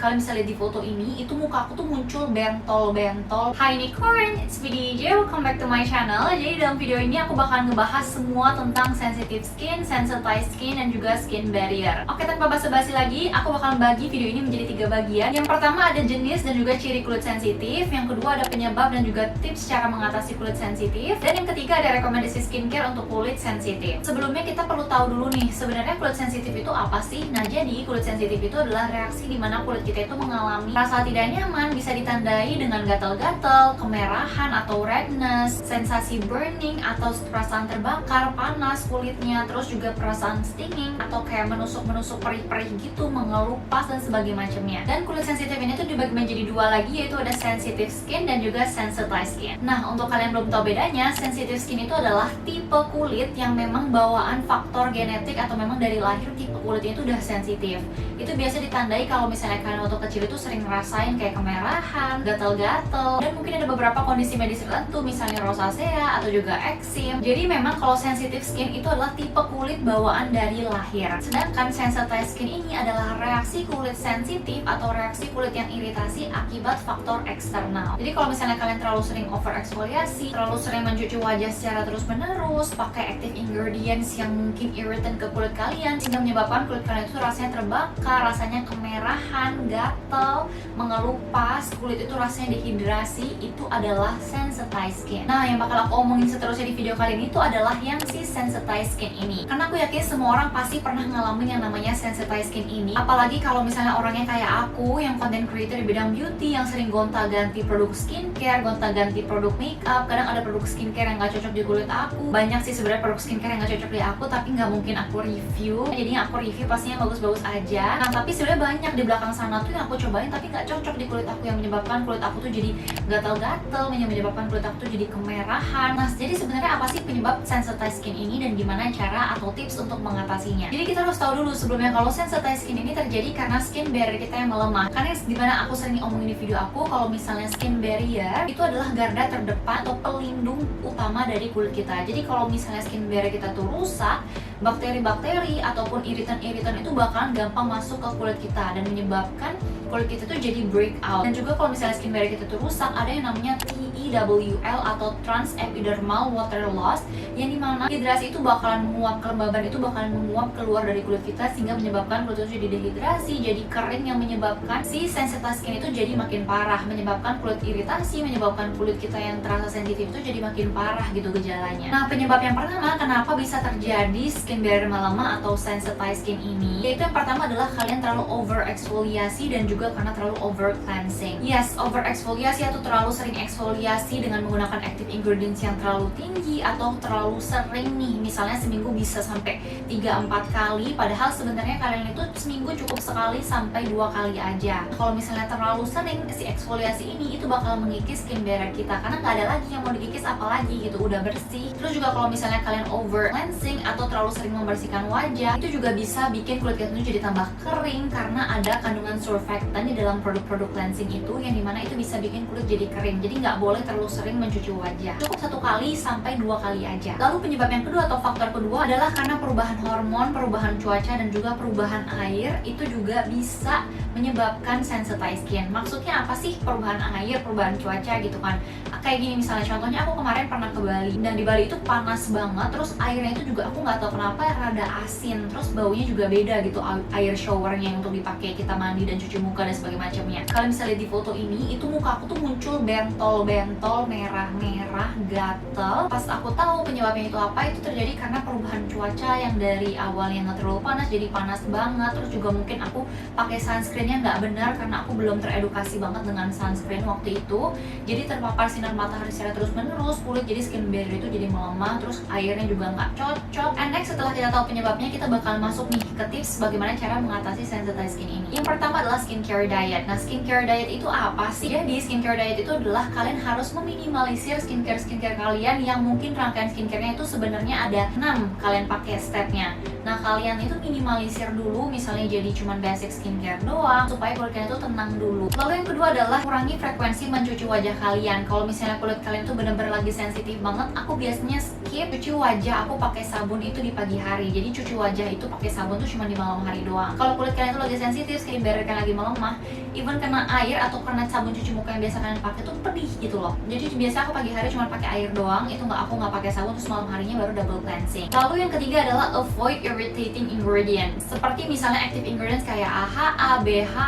Kalian bisa lihat di foto ini, itu muka aku tuh muncul bentol-bentol. Hi Unicorn, it's VDJ, welcome back to my channel. Jadi dalam video ini aku bakalan ngebahas semua tentang sensitive skin, sensitized skin, dan juga skin barrier. Oke, tanpa basa-basi lagi, aku bakalan bagi video ini menjadi 3 bagian. Yang pertama ada jenis dan juga ciri kulit sensitif. Yang kedua ada penyebab dan juga tips cara mengatasi kulit sensitif. Dan yang ketiga ada rekomendasi skincare untuk kulit sensitif. Sebelumnya kita perlu tahu dulu nih, sebenarnya kulit sensitif itu apa sih? Nah, jadi kulit sensitif itu adalah reaksi di mana kulit kita itu mengalami rasa tidak nyaman, bisa ditandai dengan gatal-gatal, kemerahan atau redness, sensasi burning atau perasaan terbakar, panas kulitnya, terus juga perasaan stinging atau kayak menusuk-menusuk perih-perih gitu, mengelupas dan sebagainya macamnya. Dan kulit sensitif ini tuh dibagi menjadi 2 lagi, yaitu ada sensitive skin dan juga sensitized skin. Nah, untuk kalian belum tahu bedanya, sensitive skin itu adalah tipe kulit yang memang bawaan faktor genetik atau memang dari lahir tipe kulitnya itu udah sensitif. Itu biasa ditandai kalau misalnya kalian waktu kecil itu sering ngerasain kayak kemerahan, gatal-gatal, dan mungkin ada beberapa kondisi medis tertentu misalnya rosacea atau juga eksim. Jadi memang kalau sensitive skin itu adalah tipe kulit bawaan dari lahir. Sedangkan sensitized skin ini adalah reaksi kulit sensitif atau reaksi kulit yang iritasi akibat faktor eksternal. Jadi kalau misalnya kalian terlalu sering over eksfoliasi, terlalu sering mencuci wajah secara terus-menerus, pakai active ingredients yang mungkin irritant ke kulit kalian sehingga menyebabkan kulit kalian itu rasanya terbakar, rasanya kemerahan, gatal, mengelupas, kulit itu rasanya dehidrasi, itu adalah sensitized skin. Nah, yang bakal aku omongin seterusnya di video kali ini itu adalah yang si sensitized skin ini. Karena aku yakin semua orang pasti pernah ngalamin yang namanya sensitized skin ini. Apalagi kalau misalnya orangnya kayak aku yang content creator di bidang beauty yang sering gonta-ganti produk skincare, gonta-ganti produk makeup. Kadang ada produk skincare yang gak cocok di kulit aku. Banyak sih sebenarnya produk skincare yang gak cocok di aku, tapi nggak mungkin aku review. Jadinya aku review pastinya bagus-bagus aja. Nah, tapi sebenarnya banyak di belakang sana tuh yang aku cobain tapi nggak cocok di kulit aku, yang menyebabkan kulit aku tuh jadi gatal-gatal, menyebabkan kulit aku tuh jadi kemerahan. Nah, jadi sebenarnya apa sih penyebab sensitized skin ini dan gimana cara atau tips untuk mengatasinya? Jadi kita harus tahu dulu sebelumnya kalau sensitized skin ini terjadi karena skin barrier kita yang melemah. Karena dimana aku sering omongin di video aku, kalau misalnya skin barrier itu adalah garda terdepan atau pelindung utama dari kulit kita. Jadi kalau misalnya skin barrier kita tuh rusak, bakteri-bakteri ataupun iritan-iritan itu bakalan gampang masuk ke kulit kita dan menyebabkan kulit kita tuh jadi breakout. Dan juga kalau misalnya skin barrier kita tuh rusak, ada yang namanya TEWL atau transepidermal water loss, yang dimana hidrasi itu bakalan menguap, kelembaban itu bakalan menguap keluar dari kulit kita sehingga menyebabkan kulit itu jadi dehidrasi, jadi kering, yang menyebabkan si sensitized skin itu jadi makin parah, menyebabkan kulit iritasi, menyebabkan kulit kita yang terasa sensitif itu jadi makin parah gitu gejalanya. Nah, penyebab yang pertama kenapa bisa terjadi skin barrier melemah atau sensitized skin ini, yaitu yang pertama adalah kalian terlalu over eksfoliasi dan juga karena terlalu over cleansing. Yes, over eksfoliasi atau terlalu sering eksfoliasi dengan menggunakan active ingredients yang terlalu tinggi atau terlalu sering nih, misalnya seminggu bisa sampai 3-4 kali, padahal sebenarnya kalian itu seminggu cukup sekali sampai 2 kali aja. Kalau misalnya terlalu sering si eksfoliasi ini, itu bakal mengikis skin barrier kita karena nggak ada lagi yang mau dikikis, apalagi gitu, udah bersih. Terus juga kalau misalnya kalian over cleansing atau terlalu sering membersihkan wajah, itu juga bisa bikin kulit kita itu jadi tambah kering karena ada kandungan surfactant di dalam produk-produk cleansing itu, yang dimana itu bisa bikin kulit jadi kering. Jadi nggak boleh terlalu sering mencuci wajah, cukup 1 kali sampai 2 kali aja. Lalu penyebab yang kedua atau faktor kedua adalah karena perubahan hormon, perubahan cuaca, dan juga perubahan air. Itu juga bisa menyebabkan sensitized skin. Maksudnya apa sih perubahan air, perubahan cuaca gitu kan? Kayak gini misalnya, contohnya aku kemarin pernah ke Bali, dan di Bali itu panas banget, terus airnya itu juga aku nggak tahu kenapa rada asin, terus baunya juga beda gitu, air showernya yang untuk dipakai kita mandi dan cuci muka dan sebagainya macamnya. Kalian bisa lihat di foto ini, itu muka aku tuh muncul bentol-bentol, merah-merah, gatel. Pas aku tahu penyebabnya itu apa, itu terjadi karena perubahan cuaca yang dari awal yang nggak terlalu panas jadi panas banget. Terus juga mungkin aku pakai sunscreennya nggak benar karena aku belum teredukasi banget dengan sunscreen waktu itu. Jadi terpapar sinar matahari secara terus-menerus, kulit jadi skin barrier itu jadi melemah, terus airnya juga nggak cocok. And next, setelah kita tahu penyebabnya, kita bakal masuk nih ke tips bagaimana cara mengatasi sensitized skin ini. Yang pertama adalah skincare diet. Nah, skincare diet itu apa sih? Jadi skincare diet itu adalah kalian harus meminimalisir skincare kalian yang mungkin rangkaian skincare-nya itu sebenarnya ada 6 kalian pakai stepnya. Nah, kalian itu minimalisir dulu, misalnya jadi cuman basic skincare doang supaya kulit kalian itu tenang dulu. Lalu yang kedua adalah kurangi frekuensi mencuci wajah kalian. Kalau misalnya kulit kalian tuh bener-bener lagi sensitif banget, aku biasanya skip cuci wajah, aku pakai sabun itu di pagi hari. Jadi cuci wajah itu pakai sabun tuh cuma di malam hari doang. Kalau kalau kulit kalian itu lagi sensitif, skin barrier kalian lagi melemah, even kena air atau kena sabun cuci muka yang biasa kalian pakai tuh pedih gitu loh. Jadi biasa aku pagi hari cuma pakai air doang, itu aku nggak pakai sabun, terus malam harinya baru double cleansing. Lalu yang ketiga adalah avoid irritating ingredients, seperti misalnya active ingredients kayak AHA, BHA,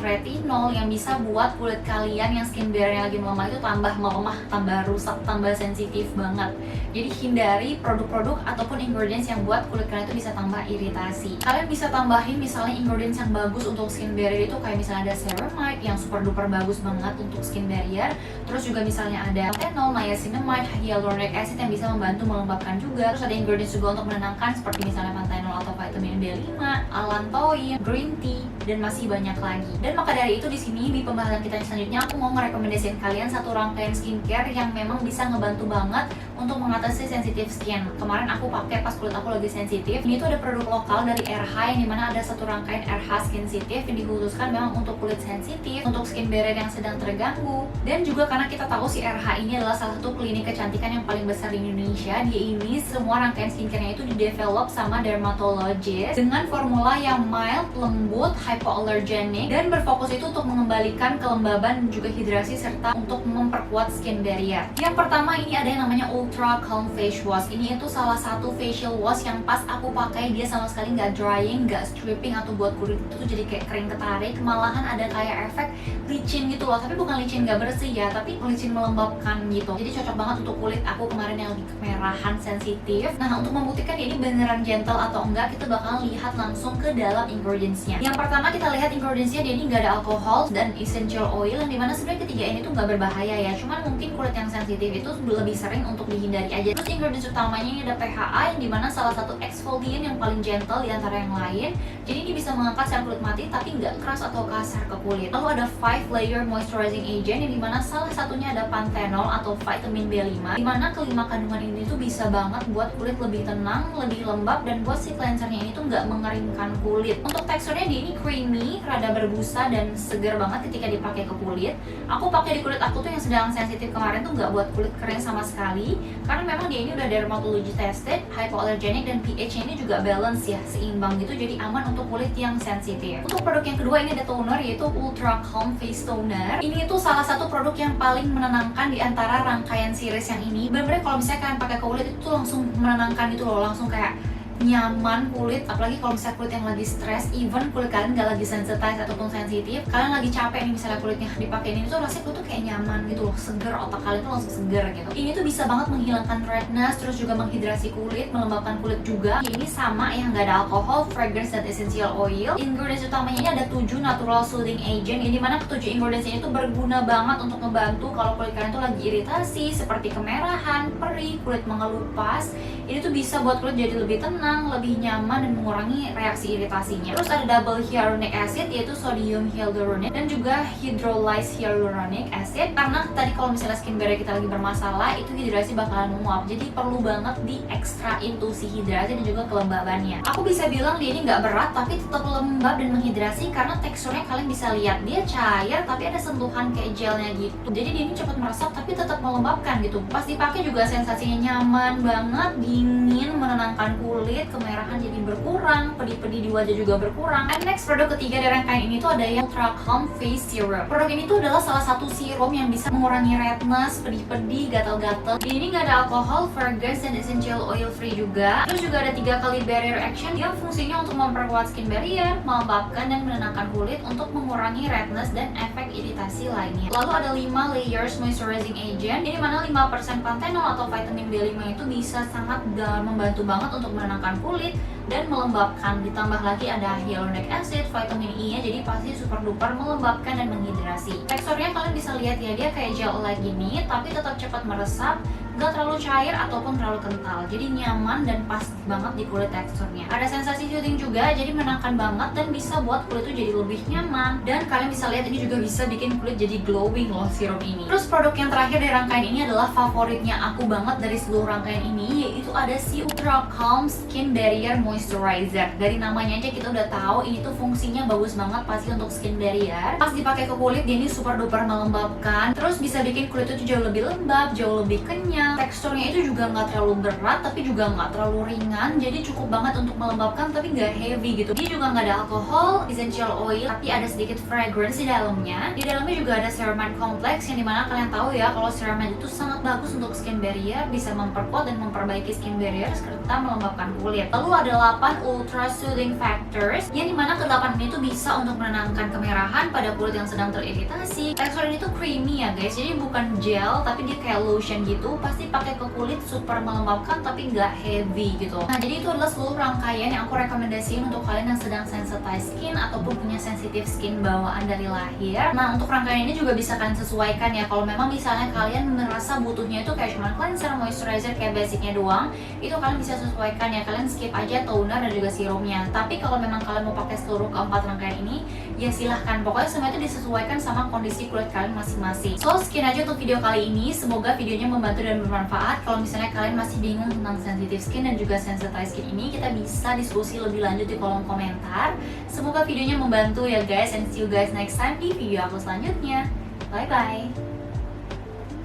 retinol yang bisa buat kulit kalian yang skin barrier lagi melemah itu tambah melemah, tambah rusak, tambah sensitif banget. Jadi hindari produk-produk ataupun ingredients yang buat kulit kalian itu bisa tambah iritasi. Kalian bisa tambahin misalnya ingredients yang bagus untuk skin barrier itu kayak misalnya ada ceramide yang super duper bagus banget untuk skin barrier. Terus juga misalnya ada retinol, niacinamide, hyaluronic acid yang bisa membantu melembabkan juga. Terus ada ingredients juga untuk menenangkan seperti misalnya panthenol atau vitamin B5, allantoin, green tea, dan masih banyak lagi. Dan maka dari itu di sini di pembahasan kita selanjutnya aku mau merekomendasikan kalian satu rangkaian skincare yang memang bisa ngebantu banget untuk mengatasi sensitive skin. Kemarin aku pakai pas kulit aku lagi sensitif. Ini tuh ada produk lokal dari RH yang dimana ada satu rangkaian RH Skinsitive yang dikhususkan memang untuk kulit sensitif, untuk skin barrier yang sedang terganggu. Dan juga karena kita tahu si RH ini adalah salah satu klinik kecantikan yang paling besar di Indonesia. Dia ini semua rangkaian skincare-nya itu didevelop sama dermatologist dengan formula yang mild, lembut, hypoallergenic, dan berfokus itu untuk mengembalikan kelembaban dan juga hidrasi serta untuk memperkuat skin barrier. Yang pertama ini ada yang namanya Ultra Calm Face Wash. Ini itu salah satu facial wash yang pas aku pakai dia sama sekali nggak drying, nggak stripping atau buat kulit itu tuh jadi kayak kering ketarik, malahan ada kayak efek licin gitu loh. Tapi bukan licin nggak bersih ya, tapi licin melembabkan gitu. Jadi cocok banget untuk kulit aku kemarin yang lebih kemerahan sensitif. Nah, untuk membuktikan ini beneran gentle atau enggak, kita bakal lihat langsung ke dalam ingredients-nya. Yang pertama kita lihat ingredients-nya, dia ini nggak ada alkohol dan essential oil, yang dimana sebenarnya ketiga ini tuh nggak berbahaya ya. Cuman mungkin kulit yang sensitif itu lebih sering untuk dihindari aja. Terus ingredients utamanya ini ada PHA yang dimana salah satu exfoliant yang paling gentle di antara yang lain. Jadi ini bisa mengangkat sel kulit mati tapi nggak keras atau kasar ke kulit. Lalu ada 5 layer moisturizing agent yang dimana salah satunya ada panthenol atau vitamin B5, dimana kelima kandungan ini tuh bisa banget buat kulit lebih tenang, lebih lembab, dan buat si cleansernya ini tuh nggak mengeringkan kulit. Untuk teksturnya dia ini creamy, rada berbusa dan segar banget ketika dipakai ke kulit. Aku pakai di kulit aku tuh yang sedang sensitif kemarin tuh nggak buat kulit kering sama sekali, karena memang dia ini udah dermatology tested, hypoallergenic, dan pH-nya ini juga balance ya, seimbang gitu, jadi aman untuk kulit yang sensitif. Untuk produk yang kedua ini ada toner, yaitu Ultra Calm Face Toner. Ini itu salah satu produk yang paling menenangkan di antara rangkaian series yang ini. Bener-bener kalau misalnya kalian pakai ke kulit itu tuh langsung menenangkan gitu loh, langsung kayak nyaman kulit. Apalagi kalau misalnya kulit yang lagi stres, even kulit kalian nggak lagi sensitized ataupun sensitif, kalian lagi capek nih misalnya kulitnya dipakai ini tuh rasanya kulit tuh kayak nyaman gitu loh, seger, otak kalian tuh langsung seger gitu. Ini tuh bisa banget menghilangkan redness, terus juga menghidrasi kulit, melembabkan kulit juga. Ini sama yang nggak ada alkohol, fragrance, dan essential oil. Ingredients utamanya ini ada 7 natural soothing agent, yang dimana ke-7 ingredients ini tuh berguna banget untuk ngebantu kalau kulit kalian tuh lagi iritasi seperti kemerahan, perih, kulit mengelupas. Ini tuh bisa buat kulit jadi lebih tenang, lebih nyaman, dan mengurangi reaksi iritasinya. Terus ada double hyaluronic acid, yaitu sodium hyaluronate dan juga hydrolyzed hyaluronic acid. Karena tadi kalau misalnya skin barrier kita lagi bermasalah, itu hidrasi bakalan menguap. Jadi perlu banget diekstrain tuh si hidrasi dan juga kelembabannya. Aku bisa bilang dia ini nggak berat tapi tetap lembab dan menghidrasi, karena teksturnya kalian bisa lihat dia cair tapi ada sentuhan kayak gelnya gitu. Jadi dia ini cepat meresap tapi tetap melembabkan gitu. Pas dipakai juga sensasinya nyaman banget, dingin, menenangkan kulit, kemerahan jadi berkurang, pedih-pedih di wajah juga berkurang. And next, produk ketiga dari rangkaian ini tuh ada yang Ultra Calm Face Serum. Produk ini tuh adalah salah satu serum yang bisa mengurangi redness, pedih-pedih, gatal-gatal. Ini nggak ada alkohol, fragrance, dan essential oil free juga. Terus juga ada 3 kali barrier action yang fungsinya untuk memperkuat skin barrier, melembabkan dan menenangkan kulit, untuk mengurangi redness dan efek iritasi lainnya. Lalu ada 5 layers moisturizing agent, di mana 5% panthenol atau vitamin B5 itu bisa sangat membantu banget untuk menenangkan kulit dan melembabkan. Ditambah lagi ada hyaluronic acid, vitamin E nya, jadi pasti super duper melembabkan dan menghidrasi. Teksturnya kalian bisa lihat ya, dia kayak gel like gini tapi tetap cepat meresap, gak terlalu cair ataupun terlalu kental, jadi nyaman dan pas banget di kulit teksturnya. Ada sensasi soothing juga, jadi menenangkan banget dan bisa buat kulit itu jadi lebih nyaman. Dan kalian bisa lihat ini juga bisa bikin kulit jadi glowing loh serum ini. Terus produk yang terakhir dari rangkaian ini adalah favoritnya aku banget dari seluruh rangkaian ini, yaitu ada si Ultra Calm Skin Barrier Moisturizer Moisturizer. Dari namanya aja kita udah tahu ini tuh fungsinya bagus banget pasti untuk skin barrier. Pas dipakai ke kulit dia ini super duper melembabkan, terus bisa bikin kulit itu jauh lebih lembab, jauh lebih kenyal. Teksturnya itu juga nggak terlalu berat tapi juga nggak terlalu ringan, jadi cukup banget untuk melembabkan tapi nggak heavy gitu. Dia juga nggak ada alkohol, essential oil, tapi ada sedikit fragrance di dalamnya. Di dalamnya juga ada ceramide complex yang dimana kalian tahu ya kalau ceramide itu sangat bagus untuk skin barrier, bisa memperkuat dan memperbaiki skin barrier serta melembabkan kulit. Lalu ada 8 ultra soothing factors yang dimana ke-8 ini tuh bisa untuk menenangkan kemerahan pada kulit yang sedang teriritasi. Tekstur ini tuh creamy ya guys, jadi bukan gel tapi dia kayak lotion gitu. Pasti pakai ke kulit super melembabkan tapi nggak heavy gitu. Nah jadi itu adalah seluruh rangkaian yang aku rekomendasiin untuk kalian yang sedang sensitized skin ataupun punya sensitive skin bawaan dari lahir. Nah untuk rangkaian ini juga bisa kalian sesuaikan ya. Kalau memang misalnya kalian merasa butuhnya itu kayak cuma cleanser, moisturizer kayak basicnya doang, itu kalian bisa sesuaikan ya. Kalian skip aja toner dan juga serumnya. Tapi kalau memang kalian mau pakai seluruh keempat rangkaian ini, ya silahkan. Pokoknya semua itu disesuaikan sama kondisi kulit kalian masing-masing. So sekian aja untuk video kali ini. Semoga videonya membantu dan bermanfaat. Kalau misalnya kalian masih bingung tentang sensitive skin dan juga sensitized skin ini, kita bisa diskusi lebih lanjut di kolom komentar. Semoga videonya membantu ya guys, and see you guys next time di video aku selanjutnya. Bye bye.